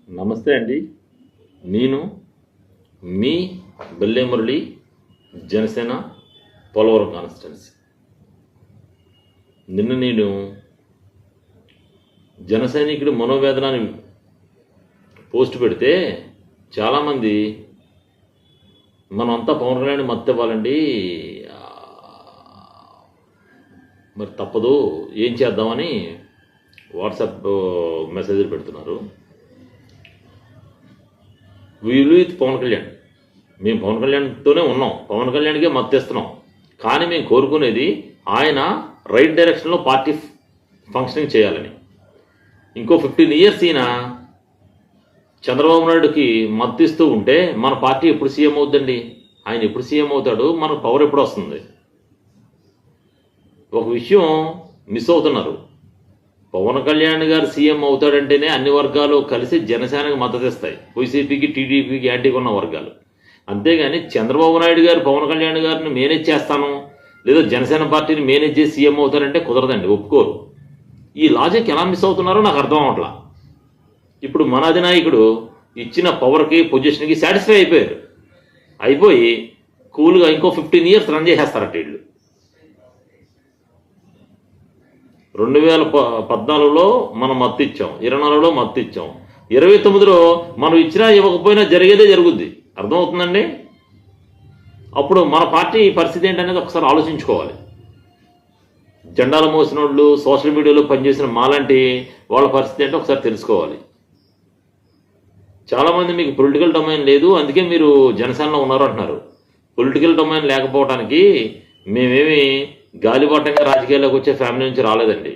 నమస్తే అండి. నేను మీ బెల్లె మురళి, జనసేన పోలవరం కాన్స్టిట్యున్సీ. నిన్న నేను జన సైనికుడి మనోవేదనని పోస్ట్ పెడితే చాలామంది మనం అంతా పవన్ కళ్యాణ్ మద్దతు ఇవ్వాలండి, మరి తప్పదు, ఏం చేద్దామని వాట్సాప్ మెసేజ్లు పెడుతున్నారు. వీళ్ళు విత్ పవన్ కళ్యాణ్, మేము పవన్ కళ్యాణ్తోనే ఉన్నాం, పవన్ కళ్యాణ్కే మద్దతు ఇస్తున్నాం. కానీ మేము కోరుకునేది ఆయన రైట్ డైరెక్షన్లో పార్టీ ఫంక్షనింగ్ చేయాలని. ఇంకో 15 years ఈయన చంద్రబాబు నాయుడుకి మద్దతు ఇస్తూ ఉంటే మన పార్టీ ఎప్పుడు సీఎం అవుతుందండి? ఆయన ఎప్పుడు సీఎం అవుతాడు? మనకు పవర్ ఎప్పుడు వస్తుంది? ఒక విషయం మిస్ అవుతున్నారు. పవన్ కళ్యాణ్ గారు సీఎం అవుతాడంటేనే అన్ని వర్గాలు కలిసి జనసేనకు మద్దతు ఇస్తాయి, వైసీపీకి టీడీపీకి యాంటీగా ఉన్న వర్గాలు. అంతేగాని చంద్రబాబు నాయుడు గారు పవన్ కళ్యాణ్ గారిని మేనేజ్ చేస్తాను, లేదా జనసేన పార్టీని మేనేజ్ చేసి సీఎం అవుతారంటే కుదరదండి, ఒప్పుకోరు. ఈ లాజిక్ ఎలా మిస్ అవుతున్నారో నాకు అర్థం అవట్లా. ఇప్పుడు మన అధినాయకుడు ఇచ్చిన పవర్కి పొజిషన్కి సాటిస్ఫై అయిపోయి కూల్గా ఇంకో 15 years రన్ చేసేస్తారట వీళ్ళు. 2014లో మనం మద్దతు ఇచ్చాం, 24లో మద్దతు ఇచ్చాం, 29లో మనం ఇచ్చినా ఇవ్వకపోయినా జరిగేదే జరుగుద్ది. అర్థమవుతుందండి? అప్పుడు మన పార్టీ పరిస్థితి ఏంటనేది ఒకసారి ఆలోచించుకోవాలి. జెండాలు మోసిన వాళ్ళు, సోషల్ మీడియాలో పనిచేసిన మాలాంటి వాళ్ళ పరిస్థితి ఏంటో ఒకసారి తెలుసుకోవాలి. చాలామంది మీకు పొలిటికల్ డొమైన్ లేదు, అందుకే మీరు జనసేనలో ఉన్నారు అంటున్నారు. పొలిటికల్ డొమైన్ లేకపోవడానికి మేమేమి గాలిబాటంగా రాజకీయాల్లోకి వచ్చే ఫ్యామిలీ నుంచి రాలేదండి.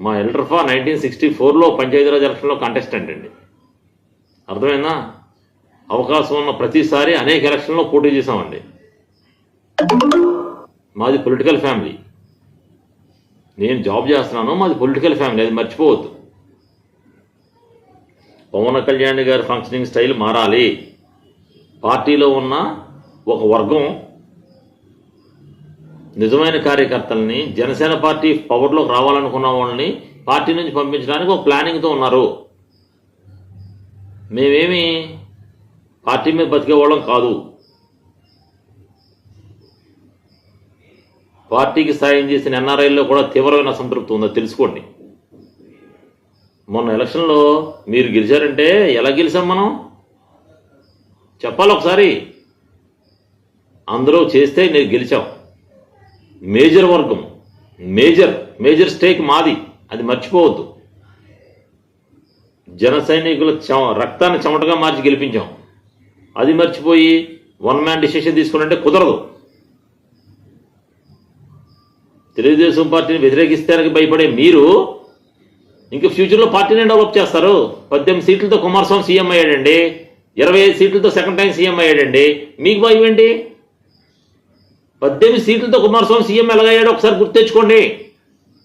మా ఎల్డర్ఫా 1964లో పంచాయతీరాజ్ ఎలక్షన్లో కంటెస్టెంట్ అండి. అర్థమైందా? అవకాశం ఉన్న ప్రతిసారి అనేక ఎలక్షన్లో పోటీ చేశామండి. మాది పొలిటికల్ ఫ్యామిలీ. నేను జాబ్ చేస్తున్నాను, మాది పొలిటికల్ ఫ్యామిలీ, అది మర్చిపోవద్దు. పవన్ కళ్యాణ్ గారి ఫంక్షనింగ్ స్టైల్ మారాలి. పార్టీలో ఉన్న ఒక వర్గం నిజమైన కార్యకర్తల్ని, జనసేన పార్టీ పవర్లోకి రావాలనుకున్న వాళ్ళని పార్టీ నుంచి పంపించడానికి ఒక ప్లానింగ్తో ఉన్నారు. మేమేమి పార్టీ మీద బతికేవాళ్ళం కాదు. పార్టీకి సాయం చేసిన ఎన్ఆర్ఐల్లో కూడా తీవ్రమైన అసంతృప్తి ఉందో తెలుసుకోండి. మొన్న ఎలక్షన్లో మీరు గెలిచారంటే ఎలా గెలిచాం మనం చెప్పాలి ఒకసారి. అందరూ చేస్తే నేను గెలిచాం. మేజర్ వర్గం, మేజర్ స్టేక్ మాది, అది మర్చిపోవద్దు. జన సైనికుల రక్తాన్ని చెమటగా మార్చి గెలిపించాం. అది మర్చిపోయి వన్ మ్యాన్ డిసిషన్ తీసుకున్నంటే కుదరదు. తెలుగుదేశం పార్టీని వ్యతిరేకిస్తానికి భయపడే మీరు ఇంకా ఫ్యూచర్లో పార్టీని డెవలప్ చేస్తారు. 18 సీట్లతో కుమారస్వామి సీఎం అయ్యాడండి, 25 సీట్లతో సెకండ్ టైం సీఎం అయ్యాడండి. మీకు భయం ఏంటి? 18 సీట్లతో కుమారస్వామి సీఎం ఎలాగయ్యాడో ఒకసారి గుర్తు తెచ్చుకోండి.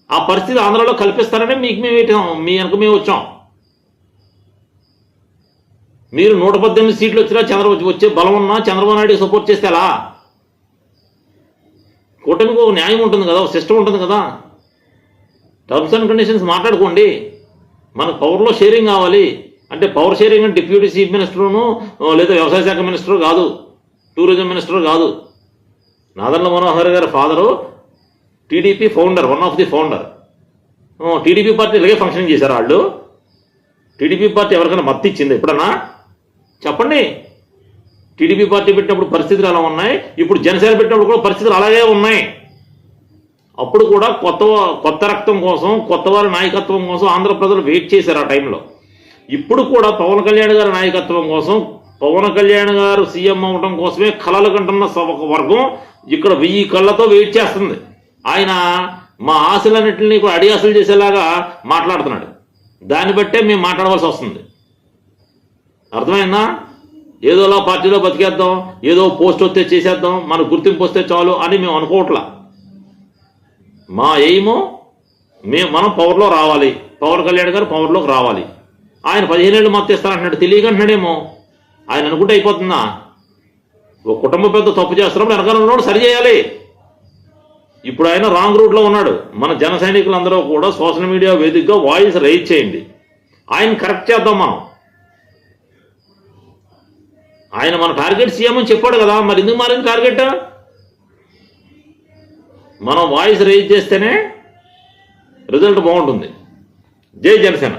ఆ పరిస్థితి ఆంధ్రాలో కల్పిస్తారనే మీకు మేము పెట్టాం, మీ వెనక మేము వచ్చాం. మీరు 118 సీట్లు వచ్చినా చంద్రబాబు వచ్చే బలం ఉన్నా చంద్రబాబు నాయుడు సపోర్ట్ చేస్తే ఎలా? కూటమికి ఒక న్యాయం ఉంటుంది కదా, ఒక సిస్టమ్ ఉంటుంది కదా. టర్మ్స్ అండ్ కండిషన్స్ మాట్లాడుకోండి. మనకు పవర్లో షేరింగ్ కావాలి అంటే పవర్ షేరింగ్ అంటే డిప్యూటీ చీఫ్ మినిస్టర్ను లేదా వ్యవసాయ శాఖ మినిస్టర్ కాదు, టూరిజం మినిస్టర్ కాదు. నాదెండ్ల మనోహర్ గారి father TDP founder, one of the founder. TDP party ఇలాగే ఫంక్షనింగ్ చేశారు వాళ్ళు. టీడీపీ పార్టీ ఎవరికైనా మద్దతు ఇచ్చింది ఎప్పుడన్నా చెప్పండి? టీడీపీ పార్టీ పెట్టినప్పుడు పరిస్థితులు అలా ఉన్నాయి, ఇప్పుడు జనసేన పెట్టినప్పుడు కూడా పరిస్థితులు అలాగే ఉన్నాయి. అప్పుడు కూడా కొత్త రక్తం కోసం, కొత్త వారి నాయకత్వం కోసం ఆంధ్ర ప్రజలు వెయిట్ చేశారు ఆ టైంలో. ఇప్పుడు కూడా పవన్ కళ్యాణ్ గారి నాయకత్వం కోసం, పవన్ కళ్యాణ్ గారు సీఎం అవడం కోసమే కలలు కంటున్న ఒక వర్గం ఇక్కడ 1000 కళ్ళతో వెయిట్ చేస్తుంది. ఆయన మా ఆశలన్నింటినీ కూడా అడియాసలు చేసేలాగా మాట్లాడుతున్నాడు. దాన్ని బట్టే మేము మాట్లాడవలసి వస్తుంది. అర్థమైందా? ఏదోలా పార్టీలో బతికేద్దాం, ఏదో పోస్ట్ వస్తే చేసేద్దాం, మనకు గుర్తింపు వస్తే చాలు అని మేము అనుకోవట్లా. మా ఎయిము మనం పవర్లో రావాలి, పవన్ కళ్యాణ్ గారు పవర్లోకి రావాలి. ఆయన 15 ఏళ్ళు మద్దతు ఇస్తానంటున్నాడు, తెలియకంటున్నాడేమో. ఆయన అనుకుంటే అయిపోతుందా? ఒక కుటుంబ పెద్ద తప్పు చేస్తున్నప్పుడు వెనకాల ఉన్నవాడు సరి చేయాలి. ఇప్పుడు ఆయన రాంగ్ రూట్లో ఉన్నాడు. మన జన సైనికులందరూ కూడా సోషల్ మీడియా వేదికగా వాయిస్ రైజ్ చేయండి, ఆయన కరెక్ట్ చేద్దాం మనం. ఆయన మన టార్గెట్ సీఎం అని చెప్పాడు కదా, మరి ఎందుకు మారింది టార్గెట్? మనం వాయిస్ రైజ్ చేస్తేనే రిజల్ట్ బాగుంటుంది. జై జనసేన.